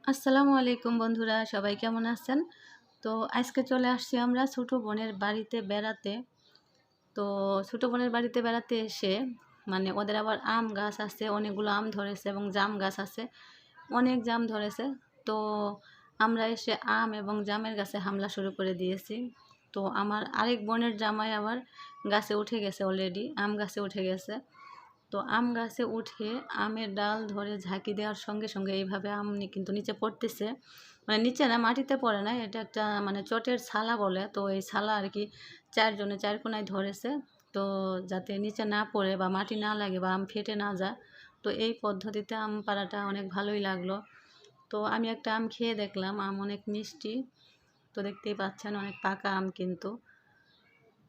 আসসালামু আলাইকুম বন্ধুরা, সবাই কেমন আছেন? তো আজকে চলে আসছি আমরা ছোট বোনের বাড়িতে বেড়াতে। তো ছোট বোনের বাড়িতে বেড়াতে এসে মানে ওদের আবার আম গাছ আছে, অনেকগুলো আম ধরেছে এবং জাম গাছ আছে, অনেক জাম ধরেছে। তো আমরা এসে আম এবং জামের গাছে হামলা শুরু করে দিয়েছি। তো আমার আরেক বোনের জামাই আবার গাছে উঠে গেছে, অলরেডি আম গাছে উঠে গেছে। তো আম গাছে উঠে আমের ডাল ধরে ঝাঁকি দেওয়ার সঙ্গে সঙ্গে এইভাবে আম কিন্তু নিচে পড়তেছে, মানে নিচে না, মাটিতে পড়ে না, এটা একটা মানে চটের ছালা বলে, তো এই ছালা আর কি চারজনে চার কোনায় ধরেছে। তো যাতে নিচে না পড়ে বা মাটি না লাগে বা আম ফেটে না যায়, তো এই পদ্ধতিতে আম পাড়াটা অনেক ভালোই লাগলো। তো আমি একটা আম খেয়ে দেখলাম, আম অনেক মিষ্টি। তো দেখতেই পাচ্ছেন অনেক পাকা আম কিন্তু।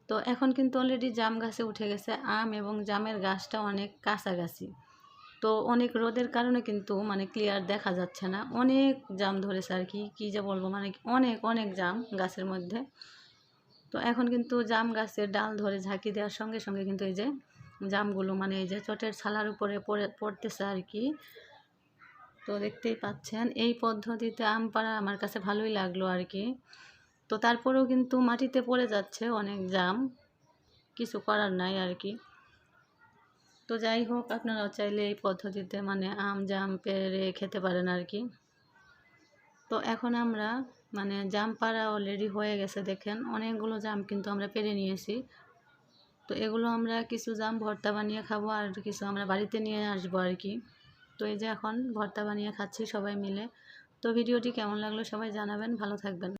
তো এখন কিন্তু অলরেডি জাম গাছে উঠে গেছে আম, এবং জামের গাছটা অনেক কাছাকাছি। তো অনেক রোদের কারণে কিন্তু মানে ক্লিয়ার দেখা যাচ্ছে না, অনেক জাম ধরেছে আর কি, কী যে বলবো, মানে অনেক অনেক জাম গাছের মধ্যে। তো এখন কিন্তু জাম গাছের ডাল ধরে ঝাঁকি দেওয়ার সঙ্গে সঙ্গে কিন্তু এই যে জামগুলো মানে এই যে চটের ছালার উপরে পড়তেছে আর কি। তো দেখতেই পাচ্ছেন এই পদ্ধতিতে আম পাড়া আমার কাছে ভালোই লাগলো আর কি। তো তারপরেও কিন্তু মাটিতে পড়ে যাচ্ছে অনেক জাম, কিছু করার নাই আর কি। তো যাই হোক, আপনারাও চাইলে এই পদ্ধতিতে মানে আম জাম পেড়ে খেতে পারেন আর কি। তো এখন আমরা মানে জাম পাড়া অলরেডি হয়ে গেছে, দেখেন অনেকগুলো জাম কিন্তু আমরা পেড়ে নিয়েছি। তো এগুলো আমরা কিছু জাম ভর্তা বানিয়ে খাবো, আর কিছু আমরা বাড়িতে নিয়ে আসবো আর কি। তো এই যে এখন ভর্তা বানিয়ে খাচ্ছি সবাই মিলে। তো ভিডিওটি কেমন লাগলো সবাই জানাবেন, ভালো থাকবেন।